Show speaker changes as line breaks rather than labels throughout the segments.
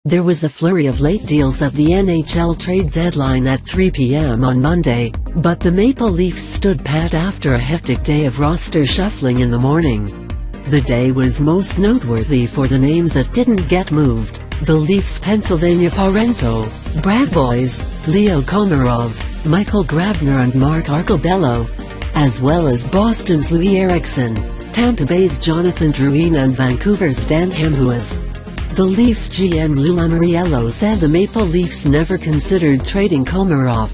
There was a flurry of late deals at the NHL trade deadline at 3 p.m. on Monday, but the Maple Leafs stood pat after a hectic day of roster shuffling in the morning. The day was most noteworthy for the names that didn't get moved: the Leafs' Pennsylvania Parenteau, Brad Boys, Leo Komarov, Michael Grabner and Mark Arcobello, as well as Boston's Loui Eriksson, Tampa Bay's Jonathan Drouin and Vancouver's Hamhuis. The Leafs GM Lou Lamoriello said the Maple Leafs never considered trading Komarov.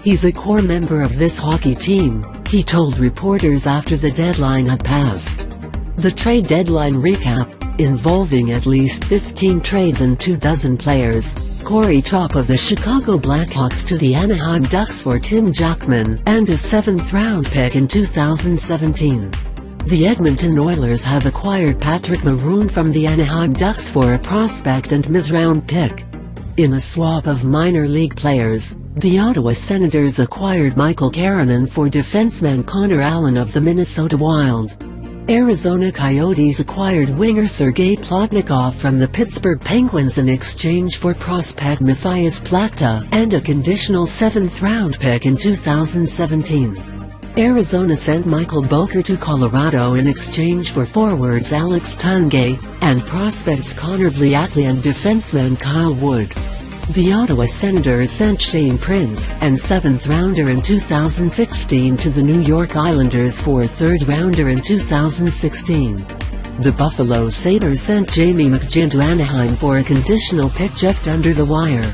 "He's a core member of this hockey team," he told reporters after the deadline had passed. The trade deadline recap, involving at least 15 trades and 24 players, Corey Tropp of the Chicago Blackhawks to the Anaheim Ducks for Tim Jackman and a 7th-round pick in 2017. The Edmonton Oilers have acquired Patrick Maroon from the Anaheim Ducks for a prospect and mid-round pick. In a swap of minor league players, the Ottawa Senators acquired Michael Keranen for defenseman Connor Allen of the Minnesota Wild. Arizona Coyotes acquired winger Sergei Plotnikov from the Pittsburgh Penguins in exchange for prospect Matthias Plata and a conditional 7th-round pick in 2017. Arizona sent Michael Boedker to Colorado in exchange for forwards Alex Tanguay and prospects Connor Bliackley and defenseman Kyle Wood. The Ottawa Senators sent Shane Prince and 7th-rounder in 2016 to the New York Islanders for a 3rd-rounder in 2016. The Buffalo Sabres sent Jamie McGinn to Anaheim for a conditional pick just under the wire.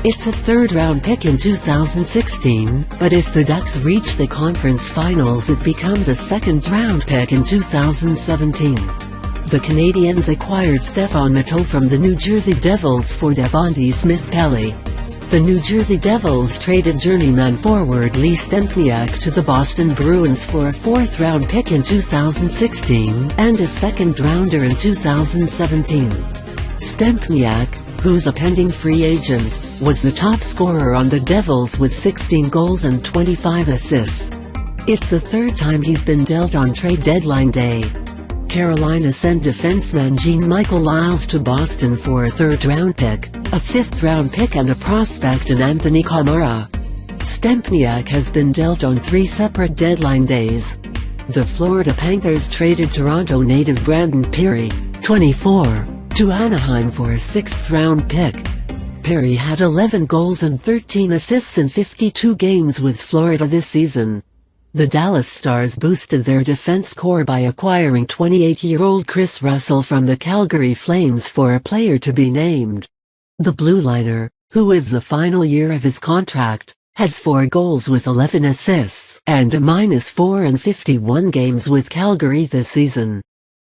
It's a 3rd-round pick in 2016, but if the Ducks reach the conference finals it becomes a 2nd-round pick in 2017. The Canadiens acquired Stefan Matteau from the New Jersey Devils for Devontae Smith-Pelly. The New Jersey Devils traded journeyman forward Lee Stempniak to the Boston Bruins for a 4th-round pick in 2016 and a 2nd-rounder in 2017. Stempniak, who's a pending free agent, was the top scorer on the Devils with 16 goals and 25 assists. It's the 3rd time he's been dealt on trade deadline day. Carolina sent defenseman Jean-Michael Liles to Boston for a 3rd-round pick, a 5th-round pick and a prospect in Anthony Komarov. Stempniak has been dealt on 3 separate deadline days. The Florida Panthers traded Toronto native Brandon Pirri, 24, to Anaheim for a 6th-round pick. Pirri had 11 goals and 13 assists in 52 games with Florida this season. The Dallas Stars boosted their defense core by acquiring 28-year-old Chris Russell from the Calgary Flames for a player to be named. The blue liner, who is the final year of his contract, has 4 goals with 11 assists and a -4 in 51 games with Calgary this season.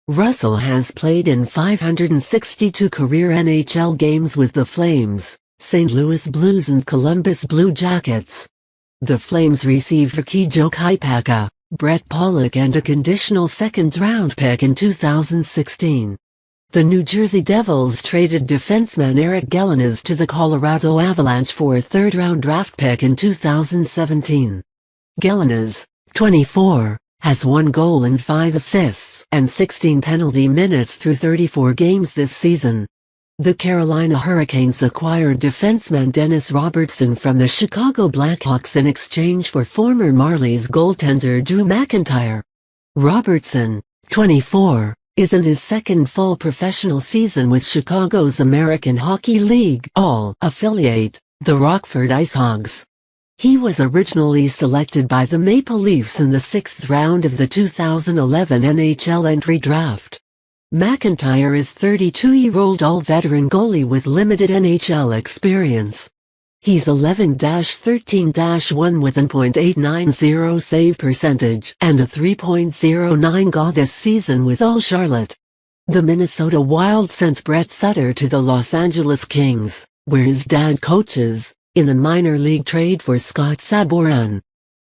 Russell has played in 562 career NHL games with the Flames, St. Louis Blues and Columbus Blue Jackets. The Flames received Rikijo Kaipaka, Brett Pollock and a conditional 2nd-round pick in 2016. The New Jersey Devils traded defenseman Eric Gelinas to the Colorado Avalanche for a 3rd-round draft pick in 2017. Gelinas, 24, has 1 goal and 5 assists and 16 penalty minutes through 34 games this season. The Carolina Hurricanes acquired defenseman Dennis Robertson from the Chicago Blackhawks in exchange for former Marlies goaltender Drew McIntyre. Robertson, 24, is in his 2nd full professional season with Chicago's American Hockey League affiliate, the Rockford IceHogs. He was originally selected by the Maple Leafs in the 6th round of the 2011 NHL entry draft. McIntyre is 32-year-old all-veteran goalie with limited NHL experience. He's 11-13-1 with an .890 save percentage and a 3.09 GA this season with All Charlotte. The Minnesota Wild sent Brett Sutter to the Los Angeles Kings, where his dad coaches, in a minor league trade for Scott Sabourin.